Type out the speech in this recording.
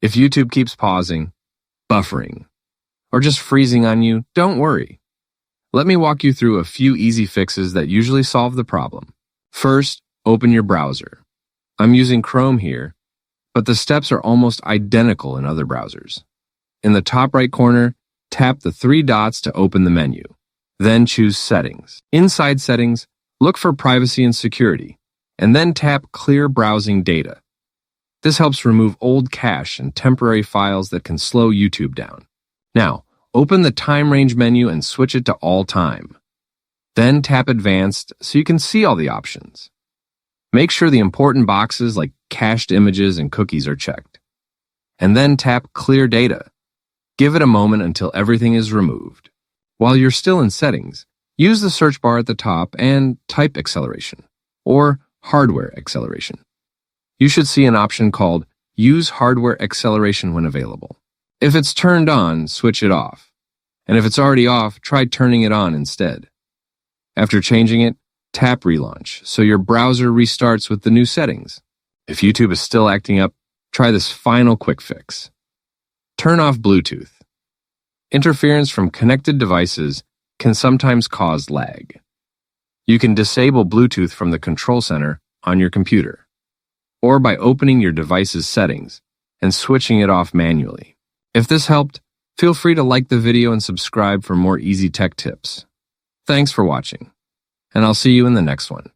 If YouTube keeps pausing, buffering, or just freezing on you, don't worry. Let me walk you through a few easy fixes that usually solve the problem. First, open your browser. I'm using Chrome here, but the steps are almost identical in other browsers. In the top right corner, tap the three dots to open the menu. Then choose Settings. Inside Settings, look for Privacy and Security, and then tap Clear Browsing Data. This helps remove old cache and temporary files that can slow YouTube down. Now, open the Time Range menu and switch it to All Time. Then tap Advanced so you can see all the options. Make sure the important boxes like cached images and cookies are checked. And then tap Clear Data. Give it a moment until everything is removed. While you're still in Settings, use the search bar at the top and type acceleration, or hardware acceleration. You should see an option called Use Hardware Acceleration when available. If it's turned on, switch it off. And if it's already off, try turning it on instead. After changing it, tap Relaunch so your browser restarts with the new settings. If YouTube is still acting up, try this final quick fix. Turn off Bluetooth. Interference from connected devices can sometimes cause lag. You can disable Bluetooth from the control center on your computer, or by opening your device's settings and switching it off manually. If this helped, feel free to like the video and subscribe for more easy tech tips. Thanks for watching, and I'll see you in the next one.